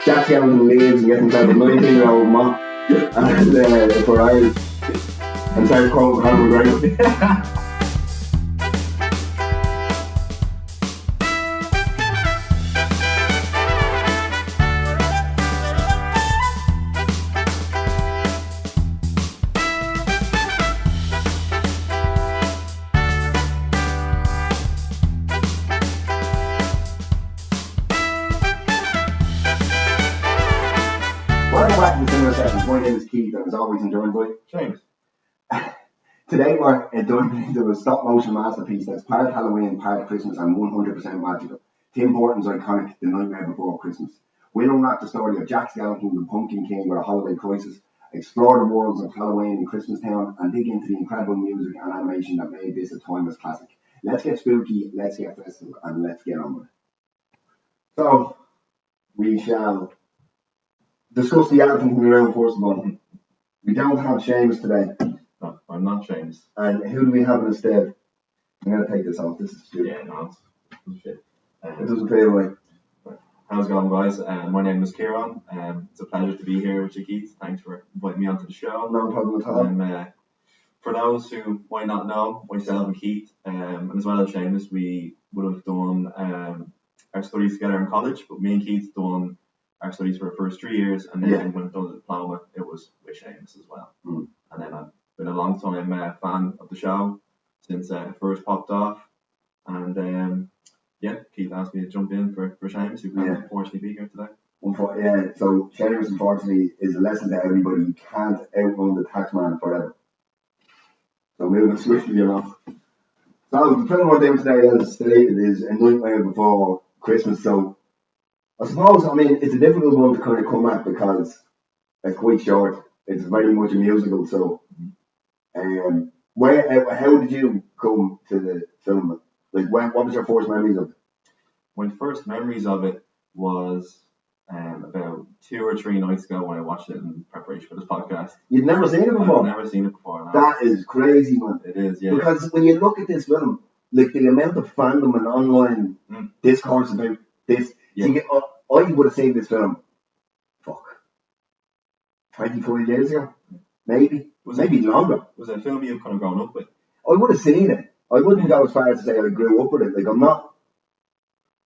Jack Skellington leaves and gets himself a 19-year-old mop. And for Irish, and starts quoting Conor McGregor. Welcome back to the Cinema Sessions. My name is Keith and as always I'm joined by James. Today we're diving into a stop motion masterpiece that's part Halloween, part Christmas and 100% magical. Tim Burton's iconic The Nightmare Before Christmas. We'll unwrap the story of Jack Skellington, the Pumpkin King with a holiday crisis, explore the worlds of Halloween and Christmas Town and dig into the incredible music and animation that made this a timeless classic. Let's get spooky, let's get festive and let's get on with it. So, we shall discuss the elephant in the room first of all. We don't have Seamus today. No, I'm not James. And who do we have instead? I'm going to take this off. This is stupid. Yeah, no, it's shit. It doesn't feel right. How's it going, guys? My name is Ciarán. It's a pleasure to be here with you, Keith. Thanks for inviting me onto the show. No problem at all. For those who might not know, myself and Keith, and as well as Seamus, we would have done our studies together in college, but me and Keith done our studies for the first 3 years, and then when we done the diploma, it was with Seamus as well. And then I've been a long time fan of the show since it first popped off, and Keith asked me to jump in for Seamus, who can't unfortunately be here today. So Seamus unfortunately is a lesson to everybody. You can't outrun the taxman forever. So moving swiftly along. So the film we're doing today, as stated, is A Nightmare Before Christmas. So I suppose, it's a difficult one to kind of come at because it's quite short. It's very much a musical. So, how did you come to the film? Like, what was your first memories of it? My first memories of it was about 2 or 3 nights ago when I watched it in preparation for this podcast. You'd never seen it before? I've never seen it before. No. That is crazy, man. It is, yeah. Because when you look at this film, like the amount of fandom and online discourse about this, I would have seen this film, 25 years ago, maybe longer. Was it a film you've kind of grown up with? I would have seen it. I wouldn't go as far as to say I grew up with it. Like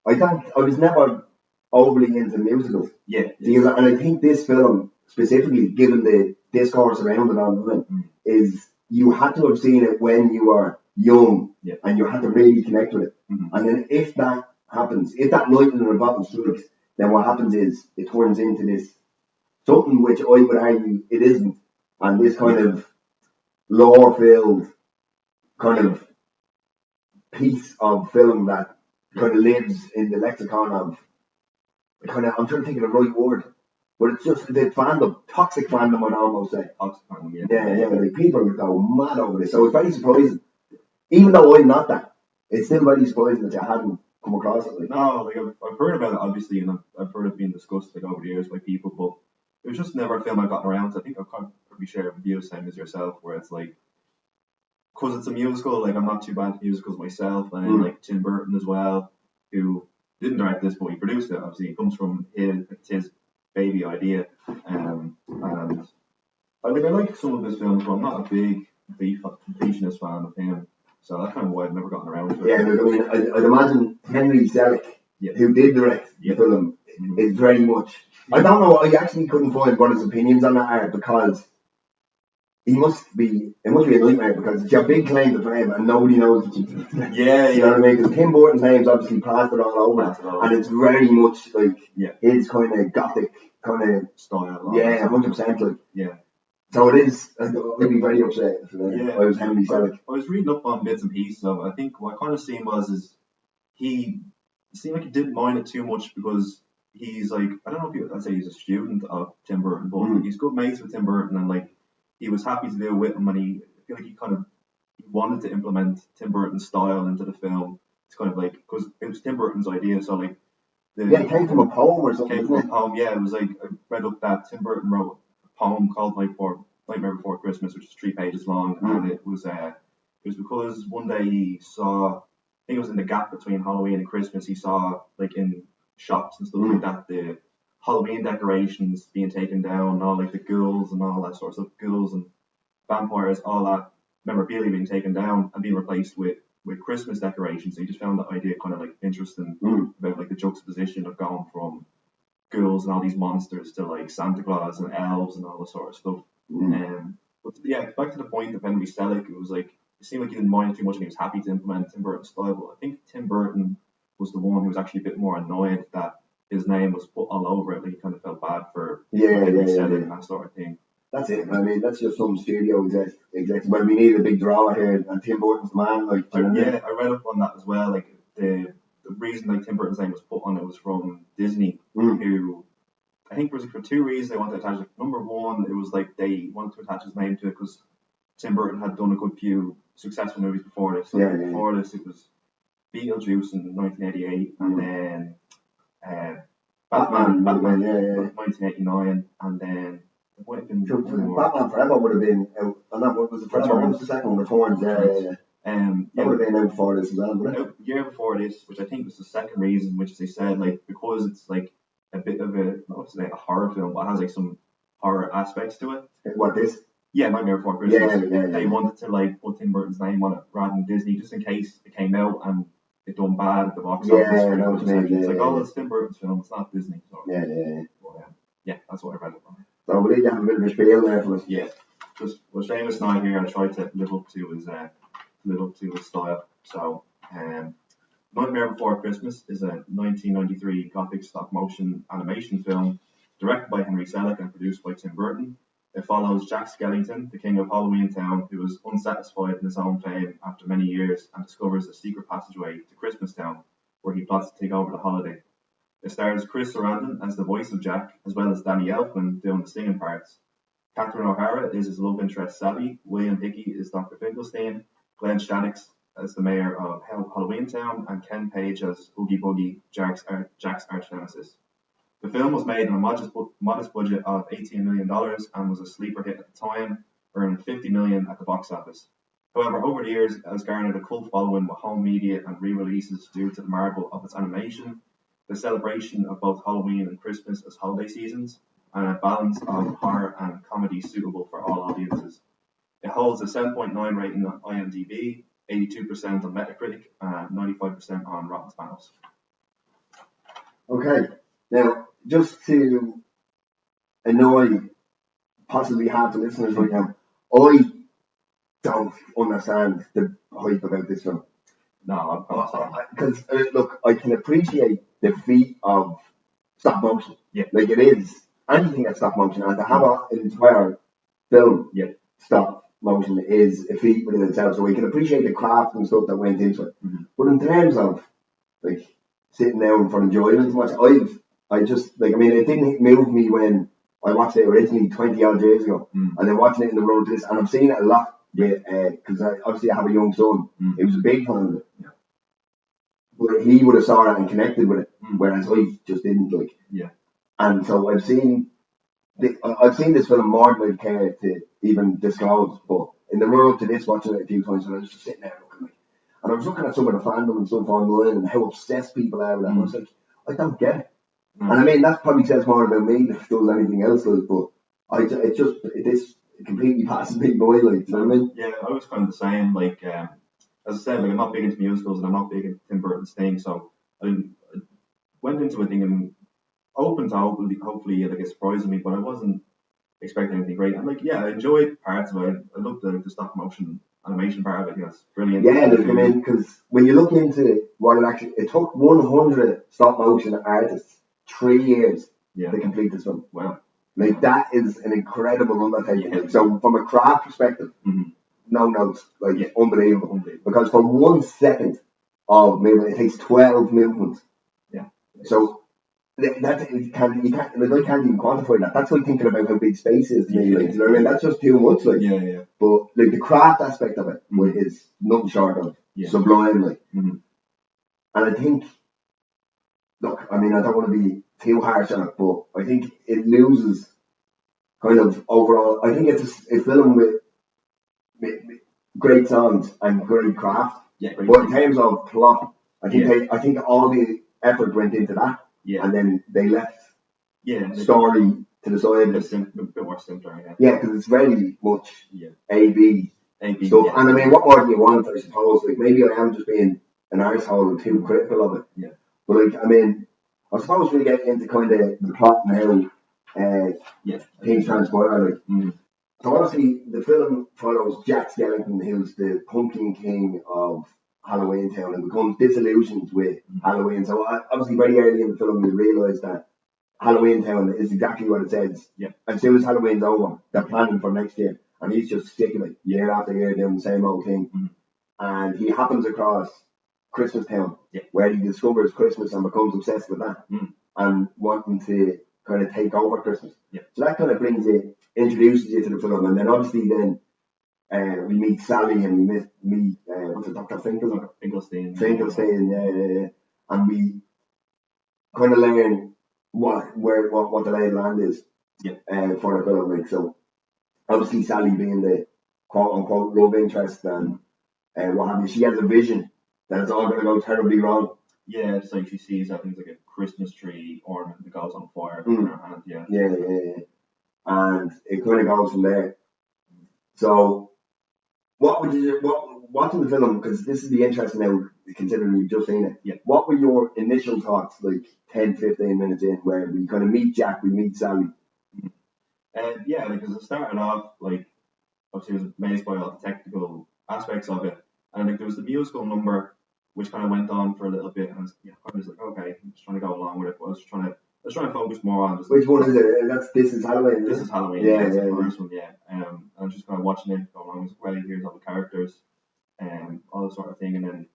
I was never overly into musicals. Yeah. And I think this film, specifically, given the discourse around it online, is you had to have seen it when you were young, and you had to really connect with it. And then if that happens, if that lightning in a bottle strikes, then what happens is it turns into this something which I would argue it isn't, and this kind of lore-filled kind of piece of film that kind of lives in the lexicon of I'm trying to think of the right word, but it's just the fandom, toxic fandom, I'd almost say. Toxic fandom, yeah. Like people go mad over this, so it's very surprising. Even though I'm not that, it's still very surprising that you hadn't come across it. No, I've heard about it obviously, and I've heard it being discussed over the years by people, but it was just never a film I've gotten around to. I think I've probably shared with you the same as yourself, where it's like, because it's a musical, I'm not too bad at musicals myself, and then Tim Burton as well, who didn't direct this, but he produced it. Obviously, it comes from his baby idea, and I like some of his films, but I'm not a big completionist fan of him. So that's kind of why I've never gotten around to it. Yeah, I'd imagine Henry Selick, who did direct the film, is very much. I don't know. I actually couldn't find what his opinions on that are, because it must be a nightmare, because it's your big claim to fame and nobody knows what you do. You know what I mean? Because Tim Burton's name's obviously plastered all over, and it's very much like his kind of gothic kind of style. 100%. So it is. I'd be very upset if I was Henry Selick. I was reading up on bits and pieces of it. I think what I kind of seen he seemed like he didn't mind it too much, because he's like, I don't know if I'd say he's a student of Tim Burton, but he's good mates with Tim Burton, and he was happy to do it with him, and I feel like he wanted to implement Tim Burton's style into the film. It's kind of because it was Tim Burton's idea, so it came from a poem or something. It was I read up that Tim Burton wrote a poem called Nightmare Before Christmas, which is 3 pages long, and it was because one day he saw, I think it was in the gap between Halloween and Christmas, he saw in shops and stuff like that, Halloween decorations being taken down, and all like the ghouls and all that sorts of ghouls and vampires, all that memorabilia being taken down and being replaced with Christmas decorations. So you just found that idea kind of like interesting about like the juxtaposition of going from ghouls and all these monsters to like Santa Claus and elves and all this sort of stuff. But yeah, back to the point of Henry Selick, it was like it seemed like he didn't mind too much and he was happy to implement Tim Burton's style. But I think Tim Burton was the one who was actually a bit more annoyed that his name was put all over it. Like he kind of felt bad for Henry Selick and that sort of thing. That's it. I mean, that's just some studio execs. When we need a big draw here, and Tim Burton's the man. Like, I read up on that as well. Like the reason like Tim Burton's name was put on it was from Disney, who I think was for two reasons they wanted to attach it. Number one, it was like they wanted to attach his name to it because Tim Burton had done a good few successful movies before this. So before this, it was Beetlejuice in 1988, and then Batman 1989, and then it might have been Batman Forever would have been out. And that was the first one. What was the second one? Returns. That would have been out before this as well, wouldn't it? A year before this, which I think was the second reason, which they said like because it's like a bit of a a horror film, but it has like some horror aspects to it. What this? Yeah, Nightmare Before Christmas. They wanted to like put Tim Burton's name on it rather than Disney, just in case it came out and it done bad at the box office. It's like, it's Tim Burton's film, it's not Disney. So. Yeah, that's what I read it from. So I believe you have a bit of a spiel there for us. Yeah, just Seamus and I here, I tried to live up to his style. So, Nightmare Before Christmas is a 1993 Gothic stop motion animation film directed by Henry Selick and produced by Tim Burton. It follows Jack Skellington, the king of Halloween Town, who is unsatisfied in his own fame after many years and discovers a secret passageway to Christmas Town, where he plots to take over the holiday. It stars Chris Sarandon as the voice of Jack, as well as Danny Elfman doing the singing parts. Catherine O'Hara is his love interest Sally, William Hickey is Dr. Finkelstein, Glenn Shaddix as the mayor of Halloween Town, and Ken Page as Oogie Boogie, Jack's arch nemesis. The film was made on a modest budget of $18 million and was a sleeper hit at the time, earning $50 million at the box office. However, over the years, it has garnered a cult following with home media and re-releases due to the marvel of its animation, the celebration of both Halloween and Christmas as holiday seasons, and a balance of horror and comedy suitable for all audiences. It holds a 7.9 rating on IMDb, 82% on Metacritic, and 95% on Rotten Tomatoes. Okay, now just to annoy possibly half the listeners right now, I don't understand the hype about this film. No, because look, I can appreciate the feat of stop motion. Yeah, like it is anything that's stop motion, and to have an entire film stop motion is a feat within itself. So we can appreciate the craft and stuff that went into it. But in terms of like sitting down for enjoyment, I just like, I mean, it didn't move me when I watched it originally 20 odd years ago, and then watching it in the road to this, and I've seen it a lot because obviously I have a young son. He was a big fan of it, but he would have saw it and connected with it, whereas I just didn't like. And so I've seen this film more than I care to even disclose, but in the road to this, watching it a few times, and I was just sitting there looking like, and I was looking at some of the fandom and stuff online and how obsessed people are with it, and I was like, I don't get it. And I mean, that probably says more about me than it does anything else, like, but this completely passes me by, like, do you know what I mean? Yeah, I was kind of the same, like, as I said, like, I'm not big into musicals and I'm not big into Tim Burton's thing, so I went into it thinking, open to hopefully like, it surprised me, but I wasn't expecting anything great. And like, yeah, I enjoyed parts of it. I loved the stop motion animation part of it. I think that's brilliant. Yeah, like, I mean, because when you look into what it took 100 stop motion artists 3 years to complete this film. Wow. Like, that is an incredible undertaking. So from a craft perspective, no notes, like unbelievable. Because for 1 second of movement, it takes 12 movements. So that you can't even quantify that. That's like thinking about how big space is to me. Like, you know what I mean? That's just too much. Like, but like the craft aspect of it is nothing short of sublime. Like, and I think, look, I mean, I don't want to be too harsh on it, but I think it loses kind of overall. I think it's a film with great songs and great craft. But in terms of plot, I think all the effort went into that, and then they left story to the side. A bit more simpler, yeah. Yeah, because it's very much A-B stuff. Yeah. And I mean, what more do you want, I suppose? Like, maybe I am just being an arsehole and too critical of it. Yeah. But, like, I mean, I suppose we get into kind of the plot and how things transpire. Like, so obviously the film follows Jack Skellington, who's the pumpkin king of Halloween Town, and becomes disillusioned with Halloween. So obviously very early in the film you realise that Halloween Town is exactly what it says. Yeah. As soon as Halloween's over, they're planning for next year, and he's just sick of it year after year doing the same old thing. And he happens across Christmas Town, where he discovers Christmas and becomes obsessed with that, and wanting to kind of take over Christmas. So that kind of introduces you to the film, and then obviously then we meet Sally and we meet what's it, Dr. Finkelstein, and we kind of learn what the lay of the land is for the film. Like, so obviously Sally being the quote unquote love interest and what have you, she has a vision that it's all going to go terribly wrong. Yeah, it's like she sees that things like a Christmas tree ornament that goes on fire in her hand. Yeah. And it kind of goes from there. So, what's in the film? Because this is the interesting now, considering you've just seen it. Yeah. What were your initial thoughts, like 10, 15 minutes in, where we kind of meet Jack, we meet Sally? Because it started off like obviously I was amazed by all the technical aspects of it, and like there was the musical number which kind of went on for a little bit, and I was like, okay, I'm just trying to go along with it, but I was trying to focus more on just. Which one is it? This is Halloween. This is Halloween. It's the first one. I was just kind of watching it, going along. I was like, well, here's all the characters, all that sort of thing, and then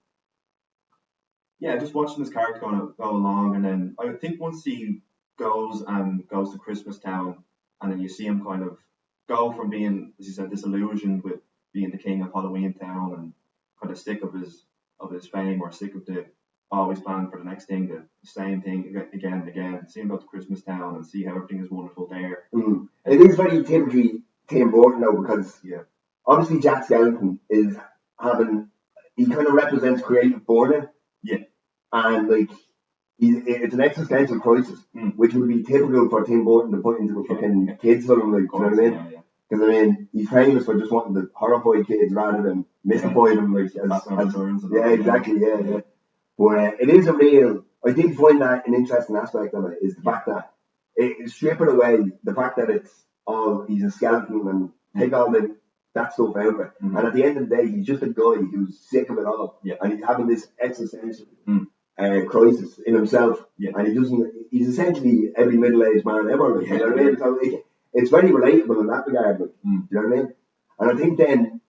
just watching this character go along, and then I think once he goes to Christmas Town, and then you see him kind of go from being, as you said, disillusioned with being the king of Halloween Town and kind of sick of his fame, or sick of the always planning for the next thing, the same thing again and again. See him go to Christmas Town and see how everything is wonderful there. It is very typically Tim Burton though, because obviously Jack Skellington he kind of represents creative boredom. And like it's an existential crisis, which would be typical for Tim Burton to put into a fucking kids film, like, you know what I mean? Because I mean, he's famous for just wanting to horrify kids rather than mystify them, like exactly. But it is a real. I did find that an interesting aspect of it is the fact that stripping away the fact that he's a skeleton and take all that stuff out of it, and at the end of the day, he's just a guy who's sick of it all, and he's having this existential crisis in himself, and he's essentially every middle-aged man ever, like, you know what I mean? So it's very relatable in that regard, like, you know what I mean? And I think then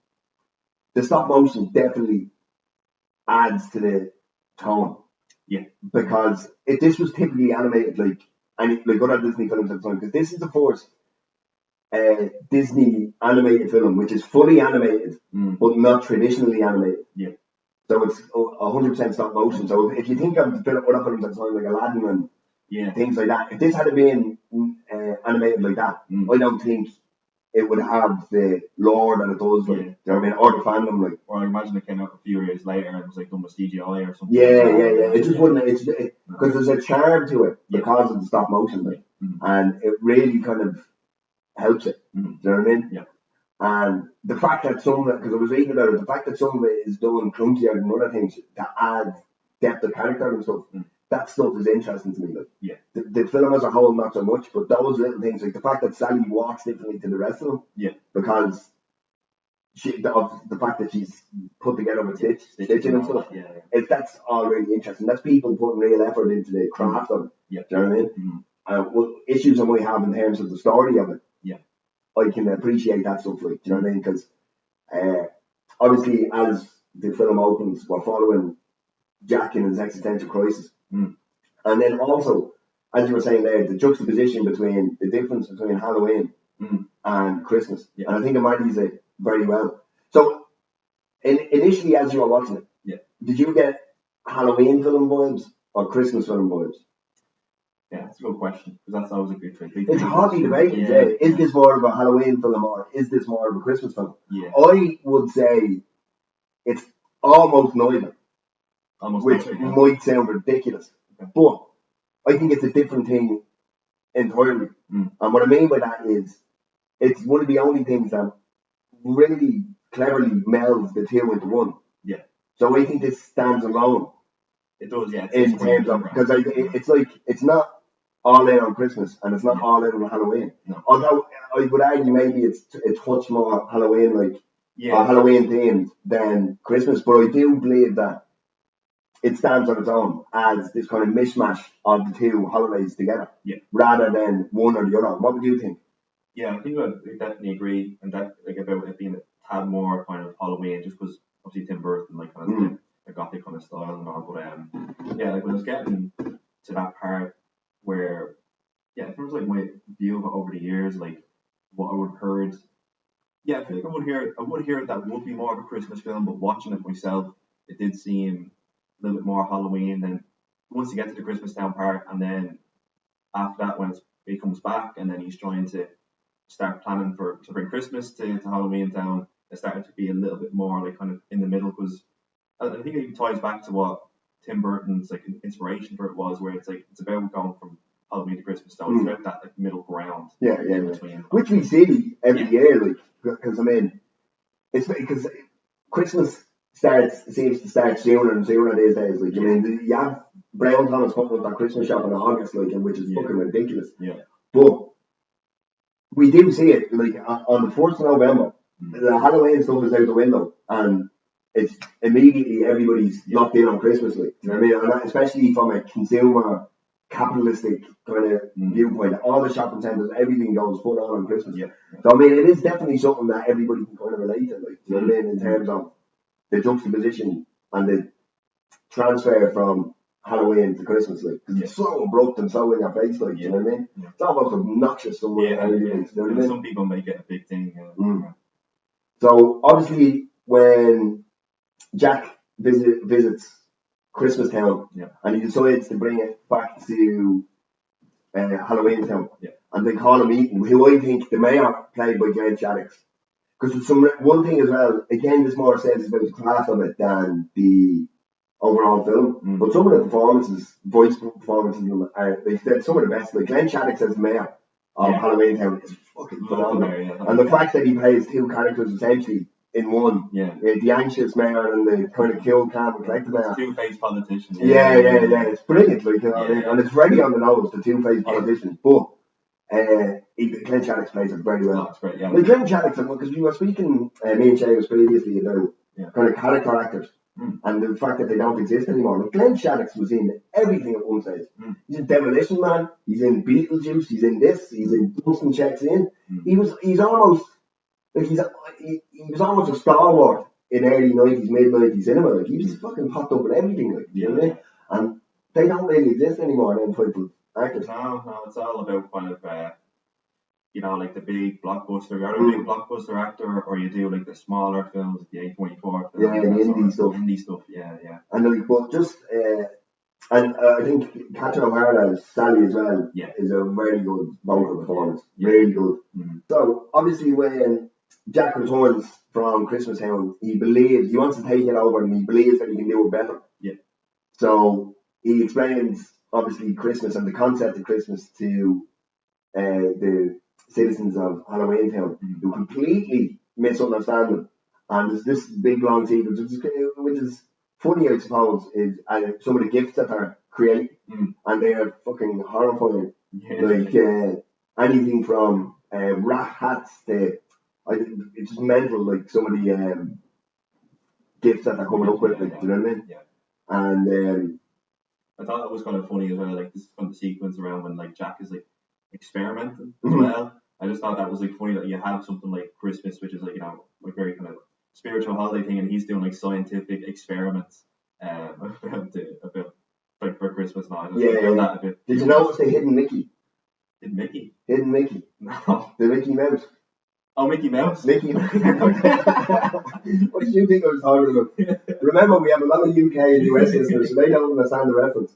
the stop motion definitely adds to the tone, because this was typically animated like other Disney films at the time, because this is the first Disney animated film which is fully animated but not traditionally animated. So it's 100% stop motion. So if you think of other films at the time like Aladdin and things like that, if this had been animated like that, I don't think it would have the lore that it does, like, you know what I mean, or the fandom, like. Or I imagine it came out a few years later and it was like done with CGI or something. It just wouldn't. Because there's a charm to it because of the stop motion, like, and it really kind of helps it. Do you know what I mean? And the fact that because I was reading about it, the fact that some of it is done clunkier than other things that add depth of character and stuff. That stuff is interesting to me. Like, the film as a whole, not so much, but those little things, like the fact that Sally walks differently to the rest of them, because the fact that she's put together with stitching and stuff, that's all really interesting. That's people putting real effort into the craft of it. Do you know what I mean? What issues I might have in terms of the story of it, I can appreciate that stuff, like, do you know what I mean? Because obviously, as the film opens, we're following Jack in his existential crisis. And then also, as you were saying there, the juxtaposition between the difference between Halloween and Christmas. And I think it embodies it very well. So, initially, as you were watching it, did you get Halloween film vibes or Christmas film vibes? Yeah, that's a good question, because that's always a good trick. It's hotly debated. Is this more of a Halloween film or is this more of a Christmas film? I would say it's almost neither. Which might sound ridiculous, but I think it's a different thing entirely. And what I mean by that is, it's one of the only things that really cleverly melds the two into one. Yeah. So I think this stands alone. It does, yeah. In terms of, because it's like, it's not all in on Christmas and it's not all in on Halloween. No. Although I would argue maybe it's a touch more Halloween-like, or Halloween themed than Christmas, but I do believe that it stands on its own as this kind of mishmash of the two holidays together, rather than one or the other. What would you think? Yeah, I think I definitely agree, and that like about it being a tad more kind of Halloween, just because obviously Tim Burton like kind of the gothic kind of style and all. But yeah, like when I was getting to that part where in terms of like my view of it over the years, like what I would have heard, I feel like I would hear that would be more of a Christmas film, but watching it myself, it did seem a little bit more Halloween. Then once you get to the Christmas Town part, and then after that when he comes back and then he's trying to start planning to bring Christmas to Halloween Town, it started to be a little bit more like kind of in the middle, because I think it ties back to what Tim Burton's like inspiration for it was, where it's like it's about going from Halloween to Christmas Town. It's about that like middle ground. In between. Which we see every year, like, because I mean, it's because Christmas seems to start sooner and sooner these days. Like, I mean, you have Brown Thomas putting up that Christmas shop in August, like, which is fucking ridiculous. Yeah. But we do see it, like, on the 1st of November, the Halloween stuff is out the window, and it's immediately everybody's locked in on Christmas, like, you know what I mean? And especially from a consumer, capitalistic kind of viewpoint, all the shopping centres, everything goes full on Christmas. So, I mean, it is definitely something that everybody can kind of relate to, like, you know what I mean, in terms of the juxtaposition and the transfer from Halloween to Christmas, like, because it's so abrupt and so in your face, like, you know what I mean? It's almost obnoxious somewhere. You know what I mean? Some people make it a big thing. So, obviously, when Jack visits Christmas Town, and he decides to bring it back to Halloween Town, and they call a meeting, who I think the mayor played by Glenn Shaddix. Because one thing as well, again, this more says about the class of it than the overall film. But some of the performances, voice performances, are some of the best. Like Glenn Shaddix as the mayor of Halloween Town is fucking phenomenal. And the fact that he plays two characters essentially in one, the anxious mayor and the kind of cool, calm, and collected mayor. Two-faced politician. It's brilliant, like, you know, and it's very on the nose, the two-faced politician. But Glenn Shaddix plays it very well. That's great, Like Glenn Shaddix, because we were speaking, me and Seamus previously about kind of character actors and the fact that they don't exist anymore. Like Glenn Shaddix was in everything at one stage. He's in Demolition Man, he's in Beetlejuice, he's in this, he's in Dustin Checks In. He's almost like he was almost a stalwart in early 90s, mid 90s cinema. Like he was fucking popped up in everything, like, you know what I mean? And they don't really exist anymore, them type of actors. No, it's all about kind of like the big blockbuster. You're either a big blockbuster actor, or you do like the smaller films, like the A24 films. The indie stuff. And like, but just and I think Catherine O'Hara's Sally as well is a very good vocal performance. Really good. So obviously when Jack returns from Christmas Town, he wants to take it over, and he believes that he can do it better. So he explains obviously Christmas and the concept of Christmas to the citizens of Halloween Town, who completely misunderstand them. And there's this big long sequence, which is funny, I suppose, is some of the gifts that are created, and they are fucking horrifying. Like anything from rat hats to, it's just mental, like some of the gifts that they're coming up with, like, do you know what I mean? And I thought that was kind of funny as well, like this kind of sequence around when like Jack is like experimenting as well. I just thought that was like funny that you have something like Christmas, which is like, you know, like very kind of spiritual holiday thing, and he's doing like scientific experiments about like for Christmas now. I just feel that a bit. Did you notice the hidden Mickey? Hidden Mickey? Hidden Mickey. No. The Mickey Mouse. Oh, Mickey Mouse? Mickey Mouse. What did you think I was talking about? Remember, we have a lot of UK and US listeners, so they don't understand the reference.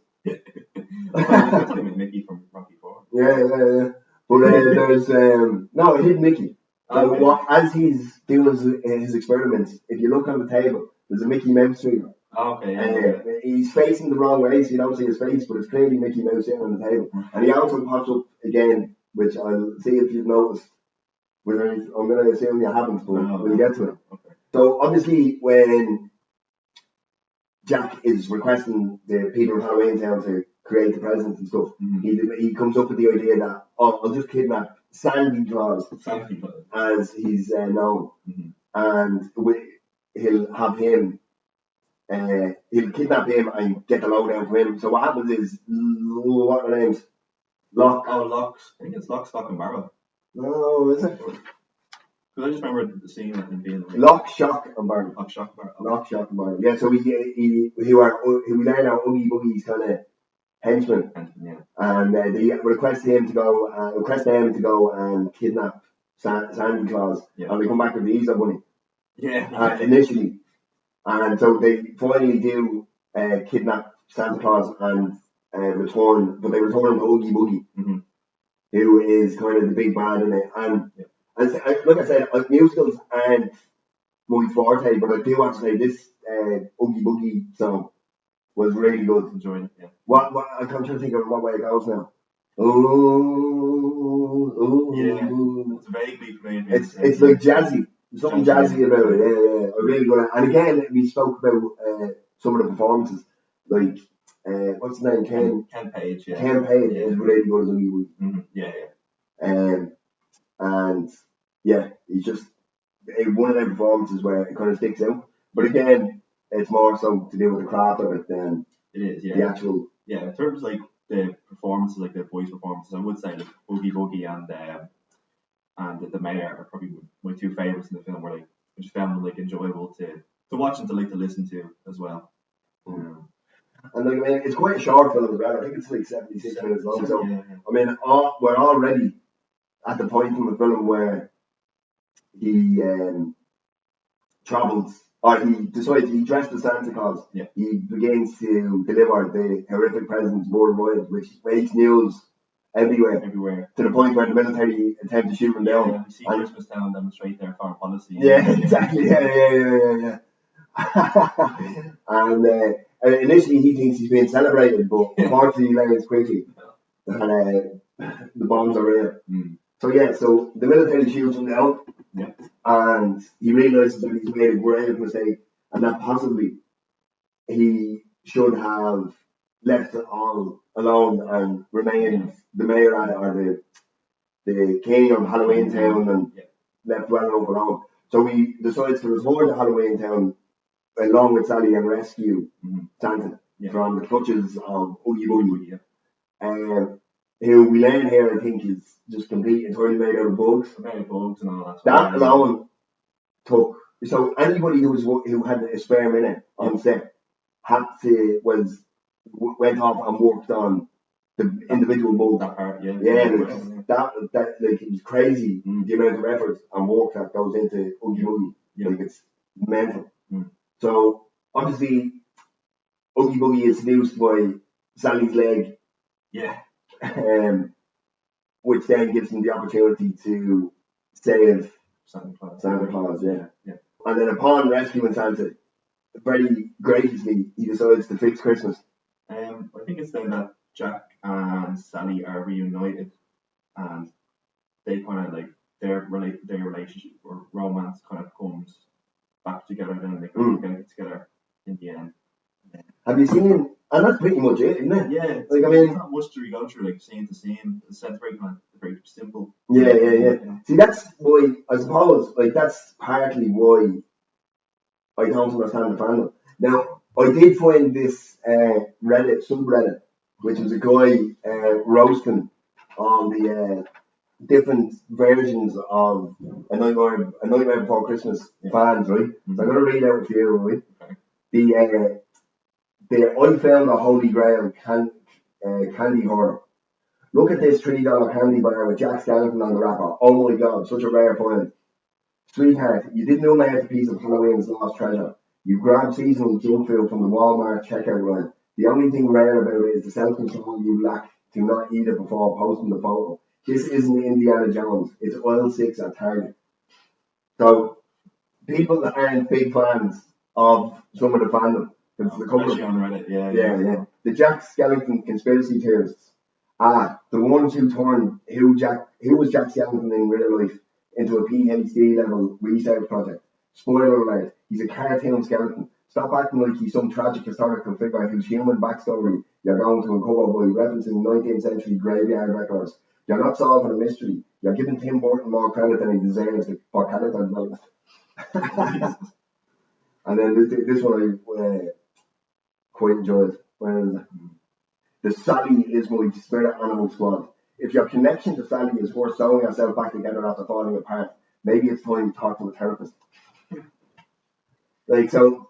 That's Mickey from Rocky IV. Yeah. But there's a hidden Mickey. So as he's doing his experiments, if you look on the table, there's a Mickey Mouse tree. He's facing the wrong way, so you don't see his face, but it's clearly Mickey Mouse sitting on the table. And he also pops up again, which I'll see if you've noticed. I'm going to assume you haven't, but we'll get to it. Okay. So obviously, when Jack is requesting the people of Halloween Town to create the presents and stuff, he comes up with the idea that I'll just kidnap Sandy Claus, as he's known, and he'll have him. He'll kidnap him and get the lowdown from him. So what happens is, what are their names? Locke. Oh, Locks. I think it's Lock, Stock, and Barrel. No, is it? Because I just remember the scene of him being like, Lock, Shock, and Barrel. Lock, Shock, Barrel. Lock, Shock, and Barrel. Yeah, so we learn how Oogie Boogie's kind of henchman, Yeah. and they request them to go and kidnap Sandy Claus, and they come back with the Easter Bunny. Yeah. Initially, and so they finally do kidnap Santa Claus and return, but they return him to Oogie Boogie, who is kind of the big bad in it. And like I said, musicals aren't my forte, but I do have to say this Oogie Boogie song was really good. Enjoying it, yeah. What I'm trying to think of what way it goes now. Ooh, yeah, it's vaguely familiar. It's like jazzy. There's something jazzy about it. Yeah. I really good. And again, we spoke about some of the performances, like what's his name? Ken Page. Yeah. Ken Page is really good as a Oogie Boogie. Yeah. And yeah, he's just one of them performances where it kind of sticks out. But again, it's more so to do with the craft of it than it is. Yeah. The actual. Yeah, in terms of like the performances, like the voice performances, I would say like Oogie Boogie and the Mayor are probably my two favourites in the film. Where like I just found them like enjoyable to watch and to listen to as well. And like I mean, it's quite a short film as well. I think it's like 76 minutes long. So I mean, we're already at the point in the film where he travels, or he decides he dressed as Santa Claus. Yeah. He begins to deliver the horrific presents worldwide, which makes news everywhere. To the point where the military attempt to shoot him down. Yeah, we see Christmas Town demonstrate their foreign policy. Yeah, exactly. Yeah. And initially he thinks he's being celebrated, but unfortunately he learns quickly that the bombs are real. So the military shoots him down, and he realises that he's made a grave mistake, and that possibly he should have left it all alone and remained the mayor or the king of Halloween Town and left well enough alone. So he decides to return to Halloween Town along with Sally and rescue Santa from the clutches of Oogie Boogie. Who we learn here, I think, is just complete entirely made out of bugs. Bugs and all that. That alone took. So anybody who had a sperm in it on set went off and worked on the individual bugs. That part, that like it was crazy the amount of effort and work that goes into Oogie Boogie. Like it's mental. So obviously, Oogie Boogie is seduced by Sally's leg. Yeah. Which then gives him the opportunity to save Santa Claus. Yeah. And then upon rescuing Santa, very graciously, he decides to fix Christmas. I think it's then that Jack and Sally are reunited, and they kind of like their relationship or romance kind of comes back together. Then they kind of get together in the end. Have you seen? And that's pretty much it, isn't it? Yeah. Like I mean, it's not much to go through, like scene to scene. It's very simple. Yeah. See, that's why I suppose like that's partly why I don't understand the fandom. Now, I did find this Reddit subreddit, which was a guy roasting on the different versions of A Nightmare Before Christmas fans, right? So I'm going to read out a few, right? Okay. I found a holy grail candy horror. Look at this $3 candy bar with Jack Skellington on the wrapper. Oh my god, such a rare find. Sweetheart, you didn't unearth a piece of Halloween's lost treasure. You grabbed seasonal junk food from the Walmart checkout line. The only thing rare about it is the self-control you lack to not eat it before posting the photo. This isn't Indiana Jones. It's Oil 6 at Target. So, people that aren't big fans of some of the fandom, especially on Reddit, yeah. The Jack Skellington conspiracy theorists The ones who turned who was Jack Skellington in real life into a PhD level research project. Spoiler alert, he's a cartoon skeleton. Stop acting like he's some tragic historical figure whose human backstory you're going to uncover by referencing 19th century graveyard records. You're not solving a mystery. You're giving Tim Burton more credit than he deserves for character development. And then this one I quite enjoyed. Well, the Sally is my spirit animal squad. If your connection to Sally is worth sewing yourself back together after falling apart, maybe it's time to talk to a therapist. Like, so,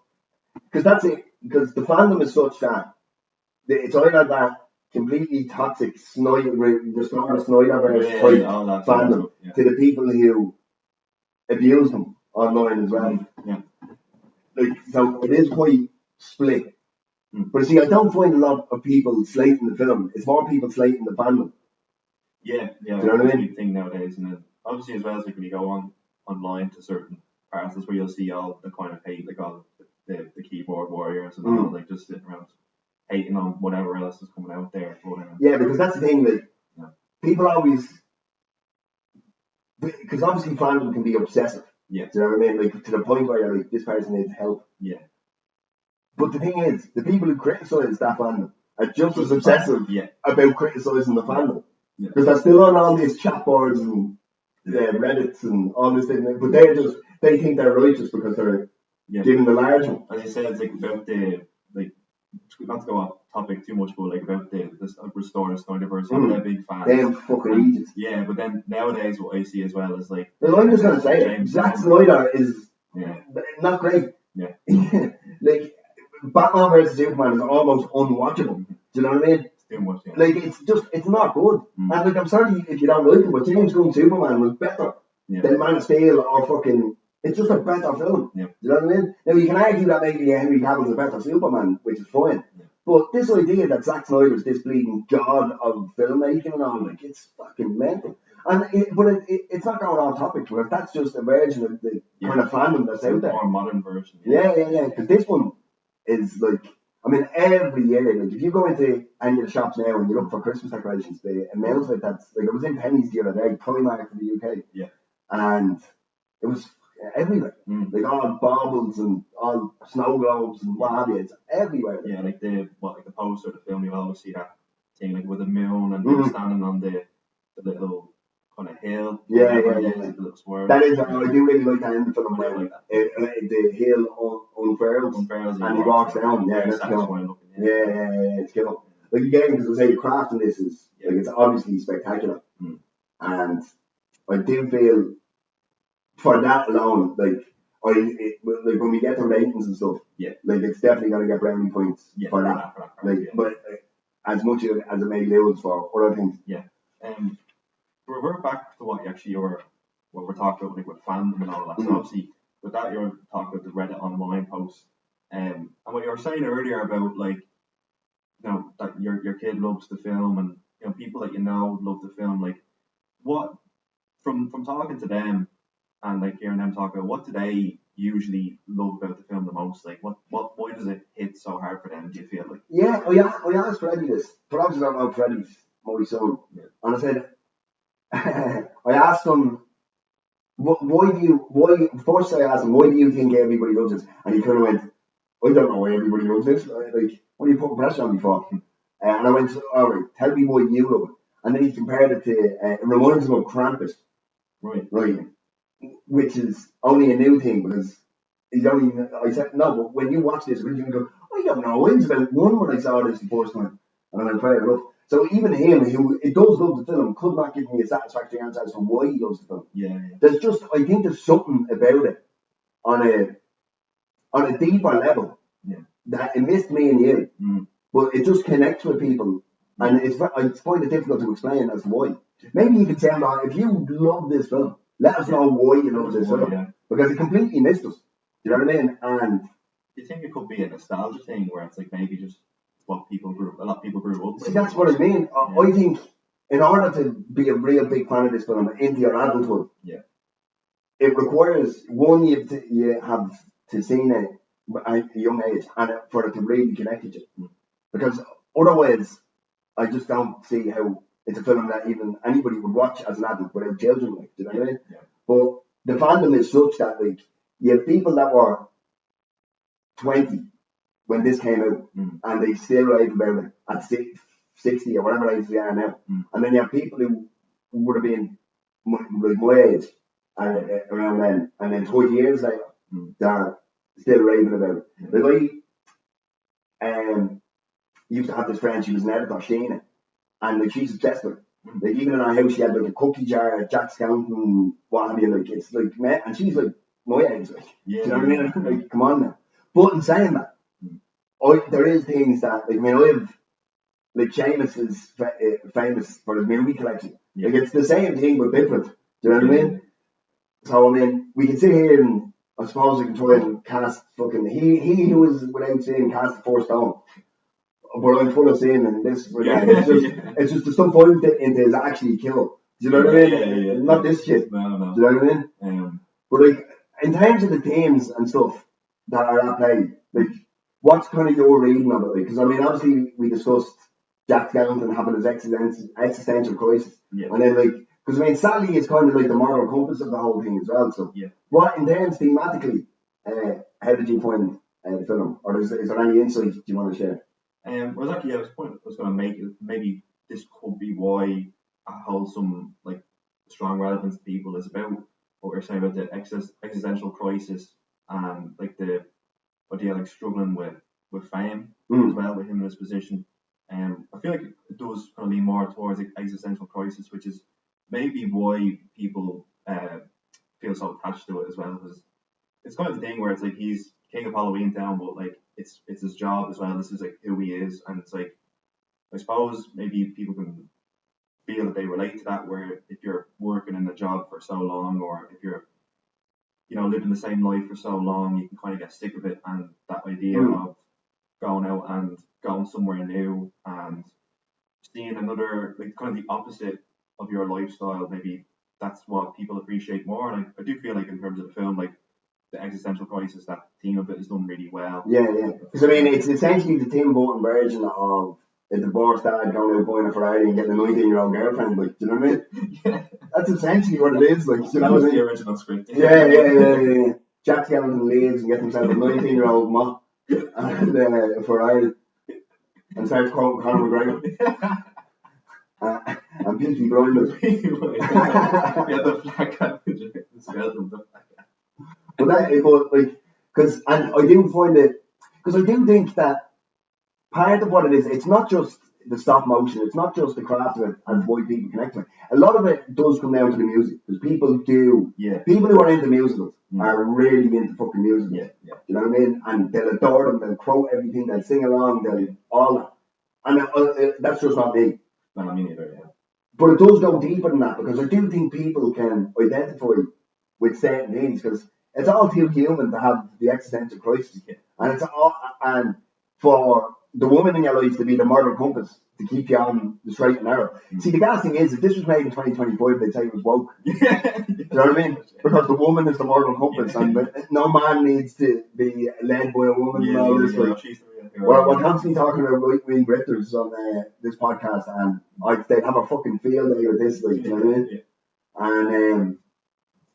because that's it. Because the fandom is such that it's either that completely toxic Snyder verse type fandom to the people who abuse them online as well. Yeah. Like, so it is quite split. But see, I don't find a lot of people slating the film. It's more people slating the fandom. Yeah. Do you know what I mean? Big thing nowadays, and then obviously as well as like when you go online to certain parts, that's where you'll see all the kind of hate, like all the keyboard warriors and all, like just sitting around hating on whatever else is coming out there. Yeah, because that's the thing. Like, people always, because obviously fandom can be obsessive. Yeah. Do you know what I mean? Like, to the point where you're like, this person needs help. Yeah. But the thing is, the people who criticise that fandom are just as obsessive about criticising the fandom. Because they're still on all these chat boards and Reddits and all this thing. But they think they're righteous because they're giving the large one. As you said, it's like about the, like, not to go off topic too much, but like about the restore Snyderverse, they're big fans. Damn fucking idiots. Yeah, but then nowadays what I see as well is like... Well, I'm just going to say it. Zack Snyder is not great. Yeah. Like, Batman vs Superman is almost unwatchable. Do you know what I mean? It's too much, Like, it's not good. And like, I'm sorry if you don't like it, but James Gunn's Superman was better than Man of Steel or fucking... It's just a better film. Yeah. Do you know what I mean? Now, you can argue that maybe Henry Cavill's a better Superman, which is fine. Yeah. But this idea that Zack Snyder's this bleeding god of filmmaking and all, like, it's fucking mental. And it's not going off topic, but that's just a version of the kind of fandom that's out there. More modern version. Yeah. Because this one is like, I mean, every year, like, if you go into any of the shops now and you look for Christmas decorations, the amount of it that's, like, I was in Penny's the other day, Primark in the UK. Yeah. And it was everywhere. Like, all baubles and all snow globes and what have you. It's everywhere. Yeah, like the poster of the film, you'll always see that thing, like, with a moon and standing on the little kind of hill. Yeah. The little swirl. That is, I do really like that in the film. Like the hill unfurls and he walks down. Yeah, that's cool. Yeah, it's cool. Like, again, because I say the craft in this is, like, it's obviously spectacular. And I do feel, for that alone, like, like when we get to ratings and stuff, like, it's definitely going to get brownie points for that. Like, but as much as it may lose for other things. Yeah. To revert back to what we're talking about, like, with fandom and all that. So obviously, with that, you're talking about the Reddit online posts, and what you were saying earlier about, like, you know, that your kid loves the film, and, you know, people that you know love the film. Like, what from talking to them and, like, hearing them talk about, what do they usually love about the film the most? Like, why does it hit so hard for them? Do you feel like? Yeah, I asked Freddie this. For obviously, I don't know Freddie's my son, and I said, I asked him, first I asked him, why do you think everybody loves this? And he kind of went, I don't know why everybody loves this. Like, what are you putting pressure on me for? And I went, all right, tell me why you love it. And then he compared it to, it reminds him of Krampus. Right. Which is only a new thing because I said, no, but when you watch this, you go, I don't know, I was about one when I saw this the first time. And I went, fair enough. So even him, who it does love the film, could not give me a satisfactory answer as to why he loves the film. Yeah. There's just, I think there's something about it on a deeper level that it missed me and you, but it just connects with people, and I find it difficult to explain as to why. Maybe you could tell me, if you love this film, let us know why you love this film, because it completely missed us. You know what I mean? And do you think it could be a nostalgia thing where it's like maybe just what a lot of people grew up with? See, that's what I mean. I think in order to be a real big fan of this film into your adulthood, it requires, one, you have to see it at a young age, and for it to really connect with you. Because otherwise, I just don't see how it's a film that even anybody would watch as an adult without children. Like, do you know what I mean? Yeah. But the fandom is such that like you have people that were 20 when this came out, and they still rave about it at 60 or whatever age they are now. And then you have people who would have been like my age around then, and then 20 years later, they're still raving about it. Like I used to have this friend, she was an editor, Sheena, and like she's obsessed with it. Like even in our house, she had like a cookie jar, Jack Skellington, what have you, like it's like, man, and she's like my age, like, do you know what I mean? Like, come on now. But in saying that, there is things that, like, I mean, like Seamus is famous for his movie collection. Like it's the same thing but different. Do you know what I mean? So I mean, we can sit here and I suppose we can try and cast fucking he who was without sin cast the first stone. But I'm full of sin and this. It's just the stuff I into is actually kill. Do you know what I mean? Yeah. Not this shit. No. Do you know what I mean? But like in terms of the themes and stuff that are at play, like what's kind of your reading of it? Like, because I mean, obviously we discussed Jack Skellington having his existential crisis, and then like, because I mean, Sally is kind of like the moral compass of the whole thing as well. So, what in terms thematically, how did you find the film, or is there any insight you want to share? Well, actually, the point I was going to make is maybe this could be why it holds some like strong relevance to people is about what we're saying about the existential crisis and like the idea like struggling with fame as well with him in his position. I feel like it does kind of lean more towards existential crisis, which is maybe why people feel so attached to it as well, because it's kind of the thing where it's like he's king of Halloween Town, but like it's his job as well. This is like who he is, and it's like I suppose maybe people can feel that they relate to that. Where if you're working in a job for so long, or if you're living the same life for so long, you can kind of get sick of it, and that idea of going out and going somewhere new and seeing another like kind of the opposite of your lifestyle, maybe that's what people appreciate more. And I do feel like in terms of the film, like the existential crisis, that theme of it is done really well. Yeah. Because I mean, it's essentially the Tim Burton version of a divorced dad going out buying a Ferrari and getting a 19-year-old girlfriend. Like, do you know what I mean? That's essentially what it is. Like, do you know what I mean? The original script. Yeah. Jack Skellington leaves and gets himself a 19-year-old mop and a Ferrari and starts quoting Conor McGregor. And Pinky Blinders. The flag hat. But because I do find it, because I do think that part of what it is, it's not just the stop motion, it's not just the craft of it and why people connect to it. A lot of it does come down to the music, because people who are into musicals are really into fucking musicals. You know what I mean? And they'll adore them, they'll quote everything, they'll sing along, they'll all that. And that's just not me. No, me neither. Yeah. But it does go deeper than that, because I do think people can identify with certain things, because it's all too human to have the existential crisis, and for the woman in your life to be the moral compass to keep you on the straight and narrow. See, the gas thing is, if this was made in 2025, they'd say it was woke. Do you know what I mean? Because the woman is the moral compass, and no man needs to be led by a woman and all this. We're constantly talking about right-wing grifters on this podcast, and they'd have a fucking field day with this, like, do you know what I mean? And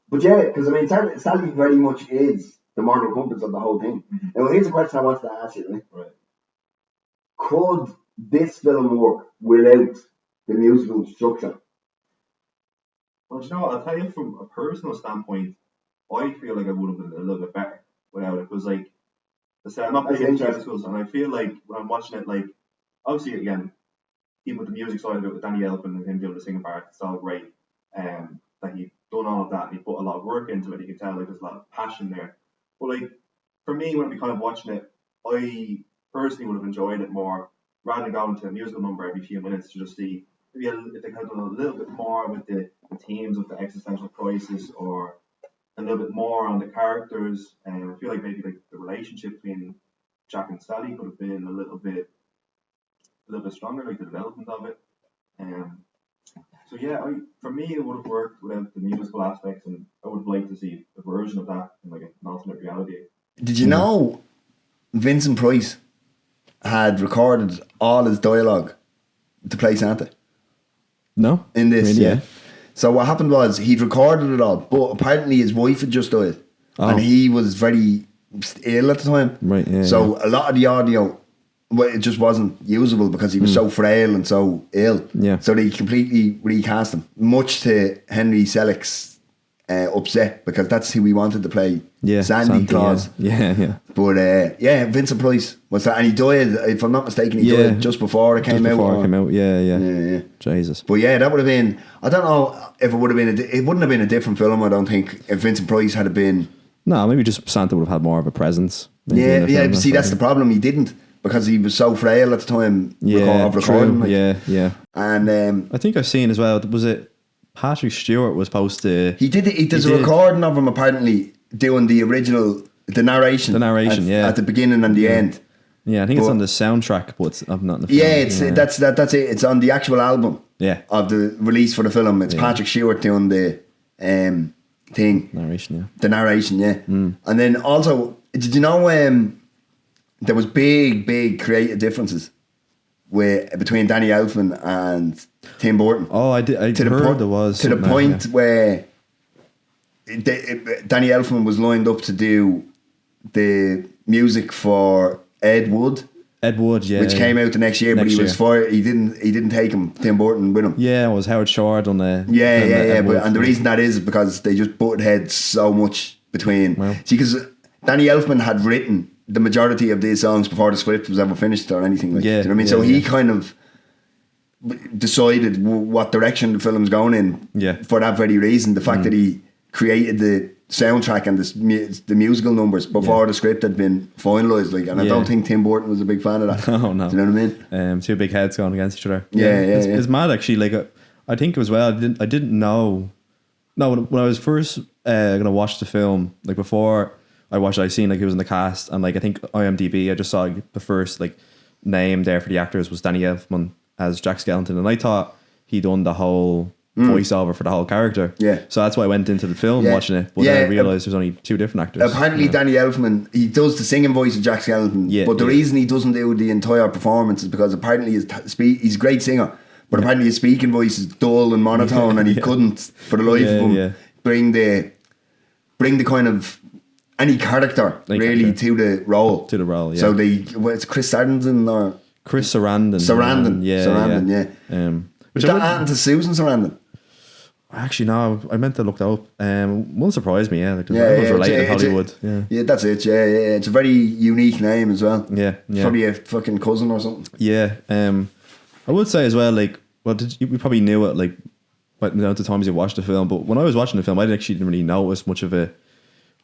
but yeah, because I mean, Sally very much is the moral compass of the whole thing. Now, here's a question I wanted to ask you, right? Could this film work without the musical structure? Well, you know what, I'll tell you from a personal standpoint, I feel like it would have been a little bit better without it. Because like I'm not big into musicals, and I feel like when I'm watching it, like obviously again, even with the music side of it, with Danny Elfman and him doing the singing part, it's all great. That he done all of that, and he put a lot of work into it. You can tell like there's a lot of passion there. But like for me, when I'd be kind of watching it, I personally would have enjoyed it more rather than going to a musical number every few minutes to just see maybe if they could have done a little bit more with the themes of the existential crisis, or a little bit more on the characters. And I feel like maybe like the relationship between Jack and Sally could have been a little bit stronger, like the development of it. So yeah, for me it would have worked without the musical aspects, and I would have liked to see a version of that in like an alternate reality. Did you know Vincent Price had recorded all his dialogue to play Santa. No? In this, Really? yeah. So what happened was he'd recorded it all, but apparently his wife had just died, and he was very ill at the time. Right. Yeah. So a lot of the audio, it just wasn't usable because he was so frail and so ill. Yeah. So they completely recast him, much to Henry Selick's upset, because that's who we wanted to play. Yeah, Santa Claus. Yeah. But Vincent Price was that, and he died. If I'm not mistaken, he died just before it came out. Yeah. Jesus. But yeah, that would have been. I don't know if it would have been. It wouldn't have been a different film. I don't think, if Vincent Price had been. No, maybe just Santa would have had more of a presence. Yeah. But see, that's the problem. He didn't, because he was so frail at the time. Of recording. True. Yeah. And I think I've seen as well. Was it Patrick Stewart was supposed to? He did. There's a recording of him apparently doing the original, the narration. At the beginning and the end. Yeah, I think it's on the soundtrack, but it's not in the film. Yeah, that's it. It's on the actual album. Yeah. Of the release for the film. It's Patrick Stewart doing the thing. Narration, yeah. The narration, yeah. And then also, did you know there was big creative differences between Danny Elfman and Tim Burton? Oh, I heard there was. To the point where Danny Elfman was lined up to do the music for Ed Wood. Yeah. Which came out the next year, but he was fired. He didn't take him, Tim Burton, with him. Yeah, it was Howard Shore on the. Yeah. And the reason that is because they just butted heads so much between. Wow. See, because Danny Elfman had written the majority of these songs before the script was ever finished or anything. Like, do you know what I mean? So he kind of decided what direction the film's going in. Yeah. For that very reason, the fact that he created the soundtrack and the musical numbers before the script had been finalised, like, and I don't think Tim Burton was a big fan of that. Oh no, do you know what I mean? Two big heads going against each other. It's mad actually. Like I think as well. I didn't know. No, when I was first gonna watch the film, like before I watched it, I seen like he was in the cast, and like I think IMDb, I just saw the first like name there for the actors was Danny Elfman as Jack Skellington, and I thought he'd done the whole voiceover for the whole character. Yeah. So that's why I went into the film watching it, but then I realised there's only two different actors. Apparently Danny Elfman, he does the singing voice of Jack Skellington, but the reason he doesn't do the entire performance is because apparently he's a great singer, but apparently his speaking voice is dull and monotone, and he couldn't, for the life of him, bring the kind of any character to the role. To the role, yeah. So it's Chris Sarandon or Chris Sarandon. Sarandon, yeah. Which that happened to Susan Sarandon? Actually, no. I meant to look that up. Won't surprise me. Yeah, like everyone's related in Hollywood. Yeah, that's it. Yeah. It's a very unique name as well. Yeah. Probably a fucking cousin or something. Yeah. I would say as well, like, well, we probably knew it, like, but at the times you watched the film. But when I was watching the film, I didn't really notice much of it.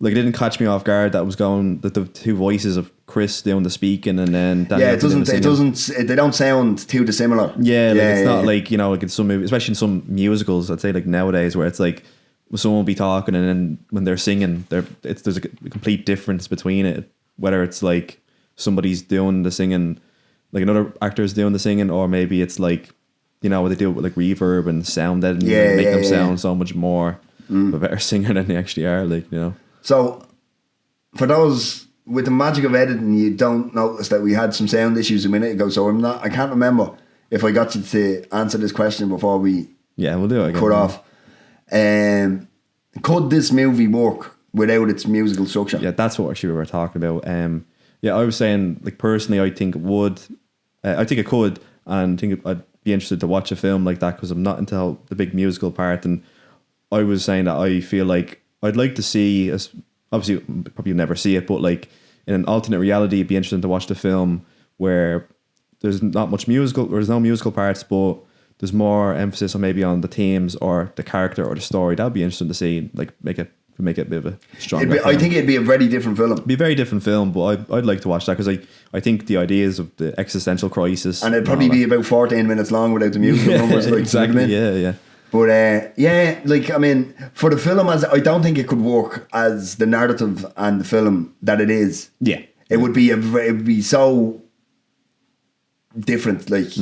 Like, it didn't catch me off guard that was going that the two voices of Chris doing the speaking and then Danny they don't sound too dissimilar. Yeah, like it's not like, you know, like in some movies, especially in some musicals, I'd say like nowadays, where it's like someone will be talking and then when they're singing, there's a complete difference between it, whether it's like somebody's doing the singing, like another actor's doing the singing, or maybe it's like, you know, what they do with like reverb and sound editing, and make them sound so much more of a better singer than they actually are, like, you know. So, for those with the magic of editing, you don't notice that we had some sound issues a minute ago. So I can't remember if I got you to answer this question before we we'll do it again. Cut off. Could this movie work without its musical structure? Yeah, that's what actually we were talking about. I was saying, like, personally, I think it would. I think it could, and I think I'd be interested to watch a film like that because I'm not into the big musical part. And I was saying that I feel like I'd like to see, obviously probably never see it, but like in an alternate reality, it'd be interesting to watch the film where there's not much musical, or there's no musical parts, but there's more emphasis on maybe on the themes or the character or the story. That'd be interesting to see, like make it a bit of a stronger. I think it'd be a very different film. It'd be a very different film, but I'd like to watch that because I think the ideas of the existential crisis, and it'd probably be about 14 minutes long without the musical numbers. Like, exactly. Yeah. But like, I mean, for the film, I don't think it could work as the narrative and the film that it is. Yeah, it would be so different, like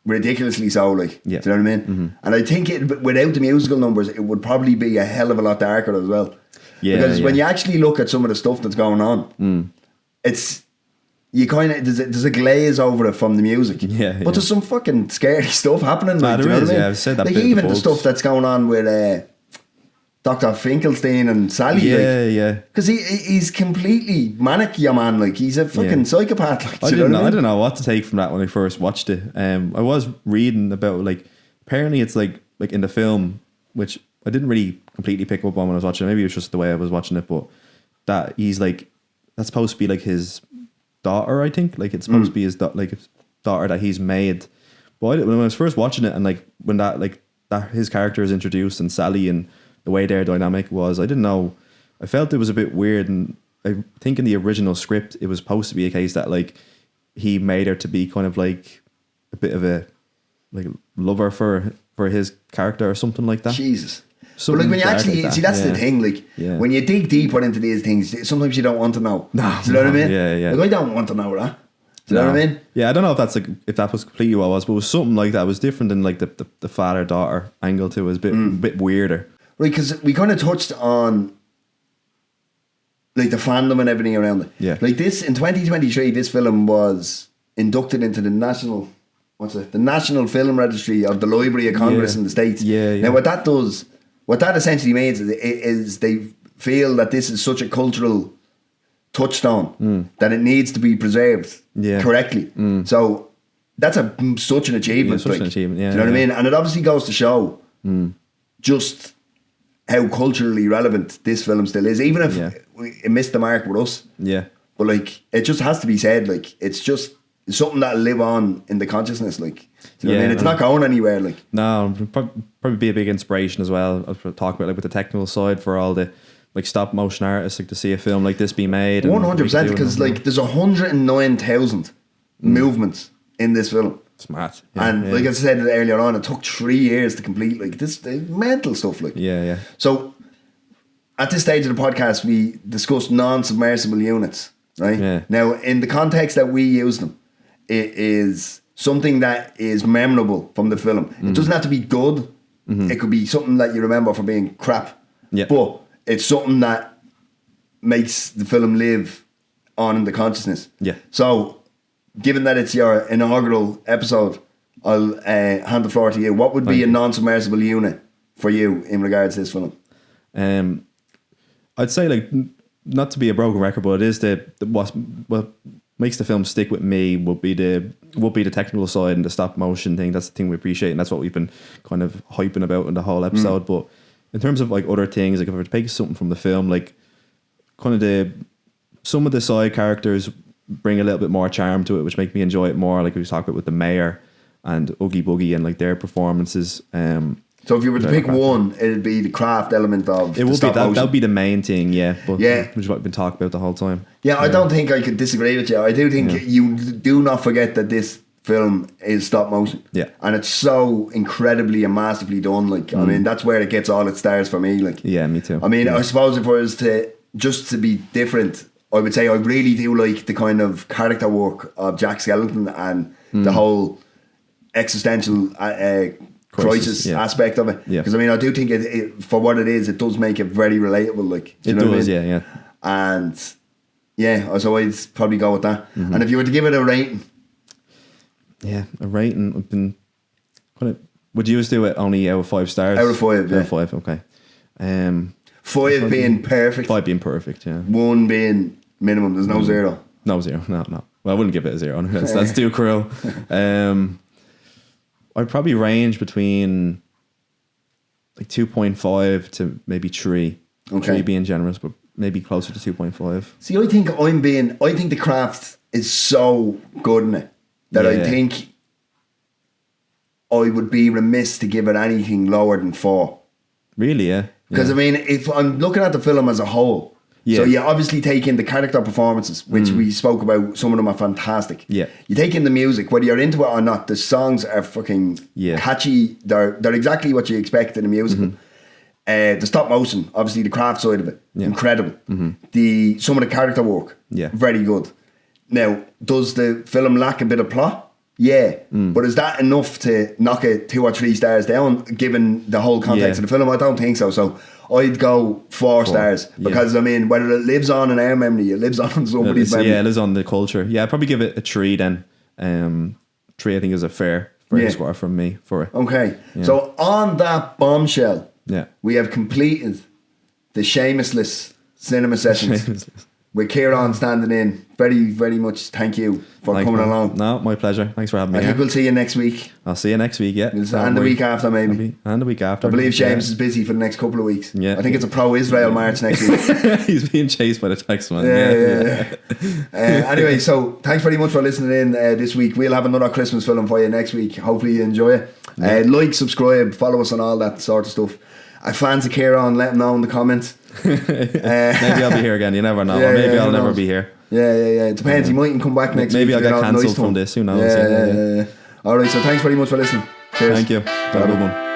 ridiculously so, like. Do you know what I mean? Mm-hmm. And I think without the musical numbers, it would probably be a hell of a lot darker as well. Yeah, because when you actually look at some of the stuff that's going on, it's you kind of there's a glaze over it from the music. But there's some fucking scary stuff happening. Like, there is. I mean? I've said that. Like even the stuff that's going on with Dr. Finkelstein and Sally. Because he's completely manic, your man. Like he's a fucking psychopath. Like, I didn't know what to take from that when I first watched it. I was reading about like apparently it's like in the film, which I didn't really completely pick up on when I was watching it. Maybe it was just the way I was watching it, but that he's like that's supposed to be like his daughter. I think like it's supposed to be his daughter that he's made. But when I was first watching it and like when that his character is introduced and Sally and the way their dynamic was, I didn't know. I felt it was a bit weird, and I think in the original script it was supposed to be a case that like he made her to be kind of like a bit of a like lover for his character or something like that. Jesus. But like when you actually see, that's the thing. Like when you dig deeper into these things, sometimes you don't want to know. No, do you know what I mean? Yeah. Like I don't want to know that. Do you know what I mean? Yeah, I don't know if that was completely what it was, but it was something like that. It was different than like the father daughter angle to it. It was a bit weirder. Right, because we kind of touched on like the fandom and everything around it. Yeah. Like this in 2023, this film was inducted into the National Film Registry of the Library of Congress in the States. Now what that essentially means is they feel that this is such a cultural touchstone that it needs to be preserved correctly. So that's such an achievement. Such an achievement. Yeah, do you know what I mean? And it obviously goes to show just how culturally relevant this film still is, even if it missed the mark with us. Yeah. But like, it just has to be said. Like, it's just something that'll live on in the consciousness. Like, do you know what I mean? It's not going anywhere. Like, no, probably be a big inspiration as well. I'll talk about like with the technical side for all the like stop motion artists, like to see a film like this be made. 100%, because like there's 109,000 movements in this film. It's mad. And like I said earlier on, it took 3 years to complete. Like this mental stuff. Like So at this stage of the podcast, we discussed non-submersible units. Right now, in the context that we use them, it is something that is memorable from the film. It doesn't have to be good. It could be something that you remember for being crap. But it's something that makes the film live on in the consciousness. So, given that it's your inaugural episode, I'll hand the floor to you. What would be a non-submersible unit for you in regards to this film? I'd say, like, not to be a broken record, but it is what makes the film stick with me would be the technical side and the stop motion thing. That's the thing we appreciate, and that's what we've been kind of hyping about in the whole episode. But in terms of like other things, like if I were to take something from the film, like kind of some of the side characters bring a little bit more charm to it, which make me enjoy it more. Like we talked about with the mayor and Oogie Boogie and like their performances. So if you were to pick one, it'd be the craft element of it. Would be that would be the main thing, But which is what we've been talking about the whole time. I don't think I could disagree with you. I do think you do not forget that this film is stop motion. And it's so incredibly and masterfully done. Like I mean, that's where it gets all its stars for me. Like me too. I mean, I suppose if I was to just to be different, I would say I really do like the kind of character work of Jack Skellington and the whole existential crisis aspect of it. Because I mean, I do think it for what it is, it does make it very relatable. Like it does, I mean? And so I'd probably go with that. And if you were to give it a rating, a rating, I've been kind of. Would you do it only out of 5 stars? Out of 5, Out of 5, okay. 5 being perfect. 5 being perfect, 1 being minimum. There's no 0. No 0. No. Well, I wouldn't give it a 0. That's too cruel. I'd probably range between like 2.5 to maybe 3. 3 being generous, but maybe closer to 2.5. See, I think the craft is so good in it that I think I would be remiss to give it anything lower than 4. Really, Because I mean, if I'm looking at the film as a whole, so you obviously take in the character performances, which we spoke about. Some of them are fantastic. You take in the music, whether you're into it or not. The songs are fucking catchy. They're exactly what you expect in a musical. The stop motion, obviously the craft side of it, incredible. Some of the character work, very good. Now, does the film lack a bit of plot? But is that enough to knock it 2 or 3 stars down, given the whole context of the film? I don't think so. So I'd go 4 stars because I mean, whether it lives on in our memory, it lives on in somebody's memory. Yeah, it lives on the culture. Yeah, I'd probably give it a 3 then. 3 I think is a fair score from me for it. Okay, so on that bombshell, we have completed the Seamus-less cinema sessions with Ciarán standing in. Very, very much thank you for coming along. No, my pleasure. Thanks for having me. I think we'll see you next week. I'll see you next week, yeah. And the week after, maybe. And the week after. I believe Seamus is busy for the next couple of weeks. Yeah. I think it's a pro-Israel march next week. He's being chased by the Taxman. Yeah. Anyway, so thanks very much for listening in this week. We'll have another Christmas film for you next week. Hopefully you enjoy it. Like, subscribe, follow us on all that sort of stuff. Fans of Ciarán, let them know in the comments. Maybe I'll be here again. You never know. Or maybe I'll never be here. Yeah. It depends. He mightn't come back next week. Maybe I'll get cancelled from this. Who knows? Yeah. Alright, so thanks very much for listening. Cheers. Thank you. Have a good one.